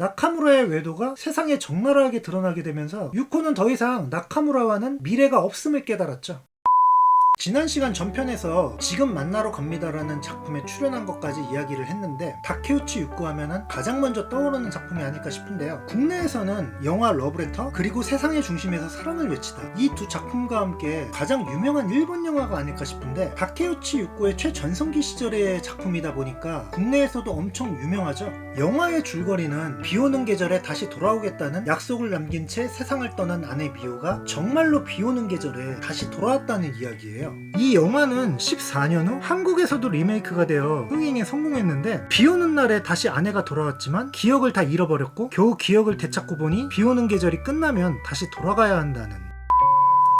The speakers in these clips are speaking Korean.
나카무라의 외도가 세상에 적나라하게 드러나게 되면서 유코는 더 이상 나카무라와는 미래가 없음을 깨달았죠. 지난 시간 전편에서 지금 만나러 갑니다라는 작품에 출연한 것까지 이야기를 했는데, 다케우치 유코 하면은 가장 먼저 떠오르는 작품이 아닐까 싶은데요. 국내에서는 영화 러브레터 그리고 세상의 중심에서 사랑을 외치다, 이 두 작품과 함께 가장 유명한 일본 영화가 아닐까 싶은데, 다케우치 유코의 최전성기 시절의 작품이다 보니까 국내에서도 엄청 유명하죠. 영화의 줄거리는 비오는 계절에 다시 돌아오겠다는 약속을 남긴 채 세상을 떠난 아내 미호가 정말로 비오는 계절에 다시 돌아왔다는 이야기예요. 이 영화는 14년 후 한국에서도 리메이크가 되어 흥행에 성공했는데, 비오는 날에 다시 아내가 돌아왔지만 기억을 다 잃어버렸고 겨우 기억을 되찾고 보니 비오는 계절이 끝나면 다시 돌아가야 한다는.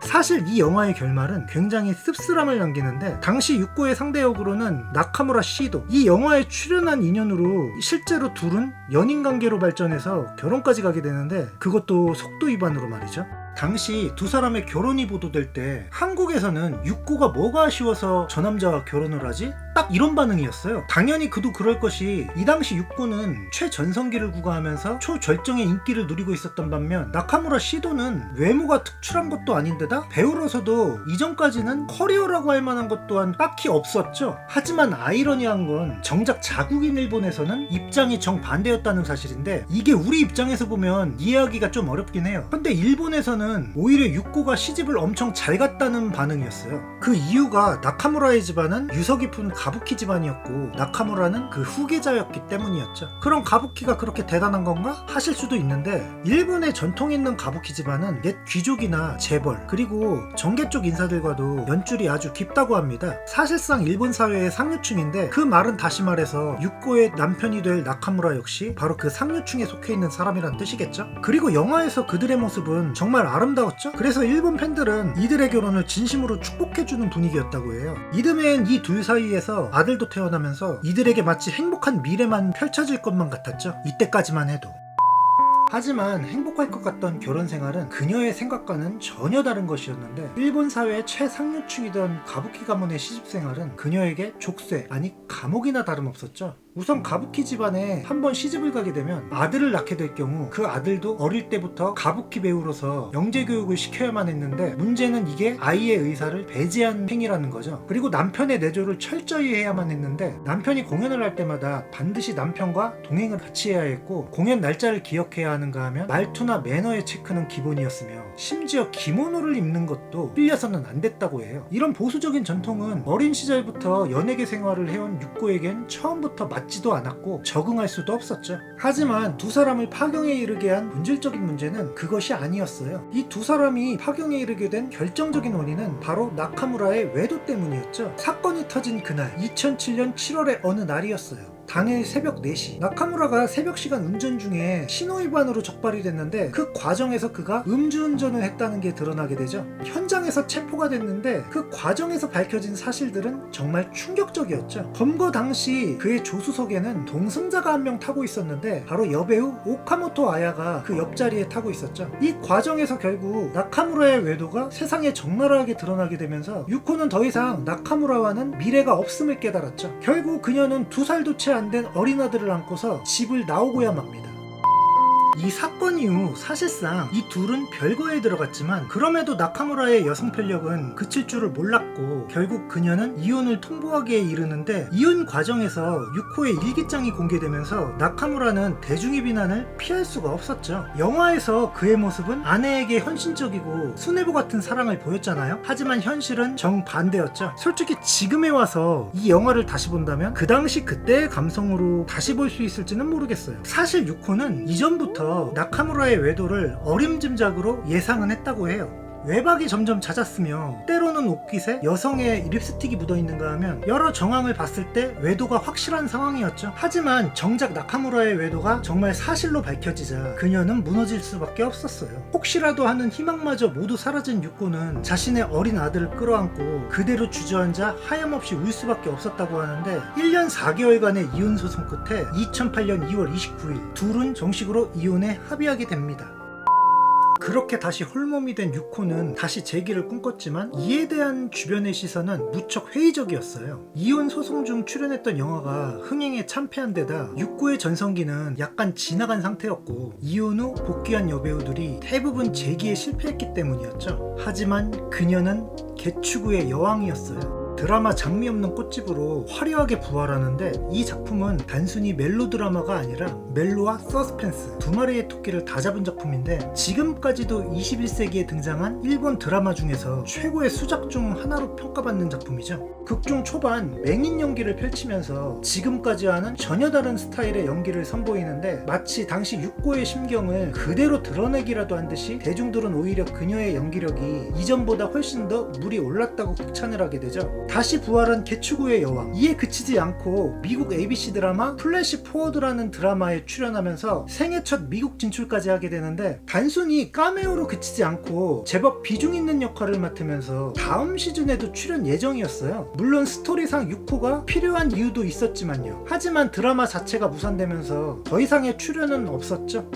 사실 이 영화의 결말은 굉장히 씁쓸함을 남기는데, 당시 유코의 상대 역으로는 나카무라 시도, 이 영화에 출연한 인연으로 실제로 둘은 연인관계로 발전해서 결혼까지 가게 되는데, 그것도 속도 위반으로 말이죠. 당시 두 사람의 결혼이 보도될 때 한국에서는 유코가 뭐가 아쉬워서 저 남자와 결혼을 하지? 딱 이런 반응이었어요. 당연히 그도 그럴 것이, 이 당시 유코는 최전성기를 구가하면서 초절정의 인기를 누리고 있었던 반면, 나카무라 시도는 외모가 특출한 것도 아닌데다 배우로서도 이전까지는 커리어라고 할 만한 것 또한 딱히 없었죠. 하지만 아이러니한 건 정작 자국인 일본에서는 입장이 정반대였다는 사실인데, 이게 우리 입장에서 보면 이해하기가 좀 어렵긴 해요. 근데 일본에서는 오히려 유코가 시집을 엄청 잘 갔다는 반응이었어요. 그 이유가 나카무라의 집안은 유서 깊은 가부키 집안이었고 나카무라는 그 후계자였기 때문이었죠. 그럼 가부키가 그렇게 대단한 건가? 하실 수도 있는데, 일본의 전통 있는 가부키 집안은 옛 귀족이나 재벌 그리고 정계 쪽 인사들과도 연줄이 아주 깊다고 합니다. 사실상 일본 사회의 상류층인데, 그 말은 다시 말해서 유코의 남편이 될 나카무라 역시 바로 그 상류층에 속해 있는 사람이란 뜻이겠죠. 그리고 영화에서 그들의 모습은 정말 아름다웠죠. 그래서 일본 팬들은 이들의 결혼을 진심으로 축복해주는 분위기였다고 해요. 이듬해엔 이 둘 사이에서 아들도 태어나면서 이들에게 마치 행복한 미래만 펼쳐질 것만 같았죠. 이때까지만 해도. 하지만 행복할 것 같던 결혼 생활은 그녀의 생각과는 전혀 다른 것이었는데, 일본 사회의 최상류층이던 가부키 가문의 시집 생활은 그녀에게 족쇄, 아니 감옥이나 다름없었죠. 우선 가부키 집안에 한번 시집을 가게 되면 아들을 낳게 될 경우 그 아들도 어릴 때부터 가부키 배우로서 영재 교육을 시켜야만 했는데, 문제는 이게 아이의 의사를 배제한 행위라는 거죠. 그리고 남편의 내조를 철저히 해야만 했는데, 남편이 공연을 할 때마다 반드시 남편과 동행을 같이 해야 했고, 공연 날짜를 기억해야 하는가 하면 말투나 매너의 체크는 기본이었으며, 심지어 기모노를 입는 것도 흘려서는 안 됐다고 해요. 이런 보수적인 전통은 어린 시절부터 연예계 생활을 해온 유코에겐 처음부터 맞지도 않았고 적응할 수도 없었죠. 하지만 두 사람을 파경에 이르게 한 본질적인 문제는 그것이 아니었어요. 이 두 사람이 파경에 이르게 된 결정적인 원인은 바로 나카무라의 외도 때문이었죠. 사건이 터진 그날 2007년 7월의 어느 날이었어요. 당일 새벽 4시, 나카무라가 새벽 시간 운전 중에 신호위반으로 적발이 됐는데, 그 과정에서 그가 음주운전을 했다는 게 드러나게 되죠. 현장에서 체포가 됐는데, 그 과정에서 밝혀진 사실들은 정말 충격적이었죠. 검거 당시 그의 조수석에는 동승자가 한 명 타고 있었는데, 바로 여배우 오카모토 아야가 그 옆자리에 타고 있었죠. 이 과정에서 결국 나카무라의 외도가 세상에 적나라하게 드러나게 되면서 유코는 더 이상 나카무라와는 미래가 없음을 깨달았죠. 결국 그녀는 2살도 채 안 된 어린 아들을 안고서 집을 나오고야 맙니다. 이 사건 이후 사실상 이 둘은 별거에 들어갔지만, 그럼에도 나카무라의 여성 편력은 그칠 줄을 몰랐고, 결국 그녀는 이혼을 통보하기에 이르는데, 이혼 과정에서 유코의 일기장이 공개되면서 나카무라는 대중의 비난을 피할 수가 없었죠. 영화에서 그의 모습은 아내에게 헌신적이고 수뇌부 같은 사랑을 보였잖아요. 하지만 현실은 정반대였죠. 솔직히 지금에 와서 이 영화를 다시 본다면 그 당시 그때의 감성으로 다시 볼 수 있을지는 모르겠어요. 사실 유코는 이전부터 나카무라의 외도를 어림짐작으로 예상은 했다고 해요. 외박이 점점 잦았으며, 때로는 옷깃에 여성의 립스틱이 묻어있는가 하면 여러 정황을 봤을 때 외도가 확실한 상황이었죠. 하지만 정작 나카무라의 외도가 정말 사실로 밝혀지자 그녀는 무너질 수밖에 없었어요. 혹시라도 하는 희망마저 모두 사라진 유코는 자신의 어린 아들을 끌어안고 그대로 주저앉아 하염없이 울 수밖에 없었다고 하는데, 1년 4개월간의 이혼 소송 끝에 2008년 2월 29일 둘은 정식으로 이혼에 합의하게 됩니다. 그렇게 다시 홀몸이 된 유코는 다시 재기를 꿈꿨지만 이에 대한 주변의 시선은 무척 회의적이었어요. 이혼 소송 중 출연했던 영화가 흥행에 참패한 데다 유코의 전성기는 약간 지나간 상태였고 이혼 후 복귀한 여배우들이 대부분 재기에 실패했기 때문이었죠. 하지만 그녀는 개추구의 여왕이었어요. 드라마 장미 없는 꽃집으로 화려하게 부활하는데 이 작품은 단순히 멜로 드라마가 아니라 멜로와 서스펜스 두 마리의 토끼를 다 잡은 작품인데 지금까지도 21세기에 등장한 일본 드라마 중에서 최고의 수작 중 하나로 평가받는 작품이죠. 극중 초반 맹인 연기를 펼치면서 지금까지 하는 전혀 다른 스타일의 연기를 선보이는데 마치 당시 육고의 심경을 그대로 드러내기라도 한 듯이 대중들은 오히려 그녀의 연기력이 이전보다 훨씬 더 물이 올랐다고 극찬을 하게 되죠. 다시 부활한 개추구의 여왕, 이에 그치지 않고 미국 ABC 드라마 플래시 포워드라는 드라마에 출연하면서 생애 첫 미국 진출까지 하게 되는데 단순히 카메오로 그치지 않고 제법 비중 있는 역할을 맡으면서 다음 시즌에도 출연 예정이었어요. 물론 스토리상 유코가 필요한 이유도 있었지만요. 하지만 드라마 자체가 무산되면서 더 이상의 출연은 없었죠.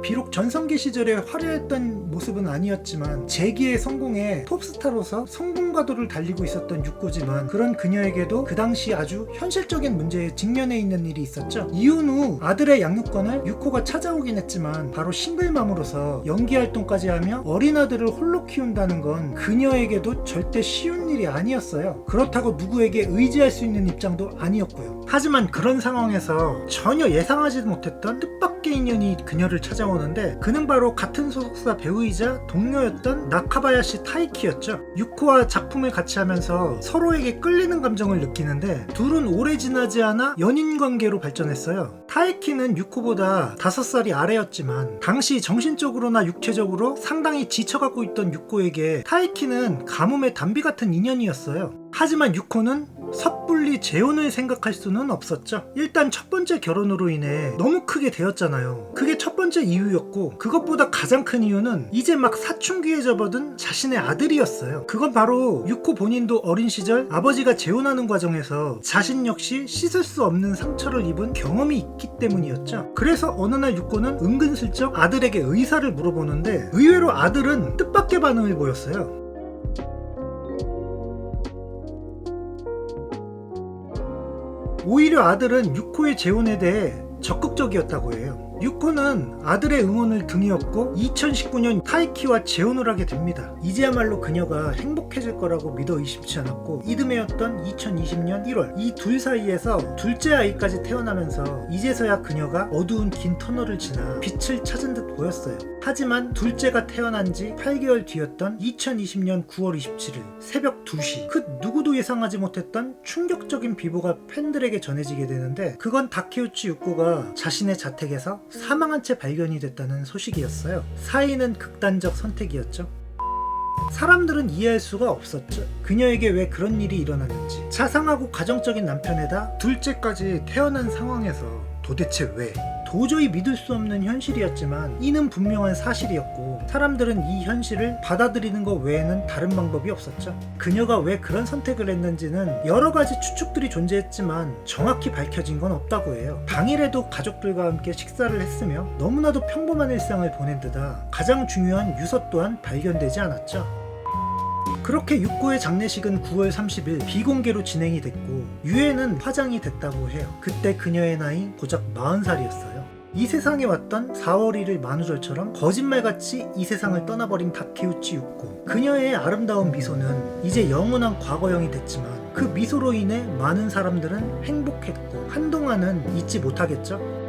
비록 전성기 시절에 화려했던 모습은 아니었지만 재기의 성공에 톱스타로서 성공가도를 달리고 있었던 유코지만 그런 그녀에게도 그 당시 아주 현실적인 문제에 직면해 있는 일이 있었죠. 이혼 후 아들의 양육권을 유코가 찾아오긴 했지만 바로 싱글맘으로서 연기 활동까지 하며 어린 아들을 홀로 키운다는 건 그녀에게도 절대 쉬운 일이 아니었어요. 그렇다고 누구에게 의지할 수 있는 입장도 아니었고요. 하지만 그런 상황에서 전혀 예상하지도 못했던 뜻밖의 인연이 그녀를 찾아오는데 그는 바로 같은 소속사 배우이자 동료였던 나카바야시 타이키였죠. 유코와 작품을 같이 하면서 서로에게 끌리는 감정을 느끼는데 둘은 오래 지나지 않아 연인 관계로 발전했어요. 타이키는 유코보다 5살이 아래였지만 당시 정신적으로나 육체적으로 상당히 지쳐가고 있던 유코에게 타이키는 가뭄의 단비 같은 인연이었어요. 하지만 유코는 섣불리 재혼을 생각할 수는 없었죠. 일단 첫 번째 결혼으로 인해 너무 크게 되었잖아요. 그게 첫 번째 이유였고 그것보다 가장 큰 이유는 이제 막 사춘기에 접어든 자신의 아들이었어요. 그건 바로 유코 본인도 어린 시절 아버지가 재혼하는 과정에서 자신 역시 씻을 수 없는 상처를 입은 경험이 있기 때문이었죠. 그래서 어느 날 유코는 은근슬쩍 아들에게 의사를 물어보는데 의외로 아들은 뜻밖의 반응을 보였어요. 오히려 아들은 유코의 재혼에 대해 적극적이었다고 해요. 유코는 아들의 응원을 등에 업고 2019년 타이키와 재혼을 하게 됩니다. 이제야말로 그녀가 행복해질 거라고 믿어 의심치 않았고 이듬해였던 2020년 1월 이 둘 사이에서 둘째 아이까지 태어나면서 이제서야 그녀가 어두운 긴 터널을 지나 빛을 찾은 듯 보였어요. 하지만 둘째가 태어난 지 8개월 뒤였던 2020년 9월 27일 새벽 2시 그 누구도 예상하지 못했던 충격적인 비보가 팬들에게 전해지게 되는데 그건 다케우치 유코가 자신의 자택에서 사망한 채 발견이 됐다는 소식이었어요. 사인은 극단적 선택이었죠. 사람들은 이해할 수가 없었죠. 그녀에게 왜 그런 일이 일어났는지. 자상하고 가정적인 남편에다 둘째까지 태어난 상황에서 도대체 왜? 도저히 믿을 수 없는 현실이었지만 이는 분명한 사실이었고 사람들은 이 현실을 받아들이는 것 외에는 다른 방법이 없었죠. 그녀가 왜 그런 선택을 했는지는 여러 가지 추측들이 존재했지만 정확히 밝혀진 건 없다고 해요. 당일에도 가족들과 함께 식사를 했으며 너무나도 평범한 일상을 보낸 데다 가장 중요한 유서 또한 발견되지 않았죠. 그렇게 유코의 장례식은 9월 30일 비공개로 진행이 됐고 유해는 화장이 됐다고 해요. 그때 그녀의 나이 고작 40살이었어요. 이 세상에 왔던 4월 1일 만우절처럼 거짓말같이 이 세상을 떠나버린 다케우치 유코. 그녀의 아름다운 미소는 이제 영원한 과거형이 됐지만 그 미소로 인해 많은 사람들은 행복했고 한동안은 잊지 못하겠죠.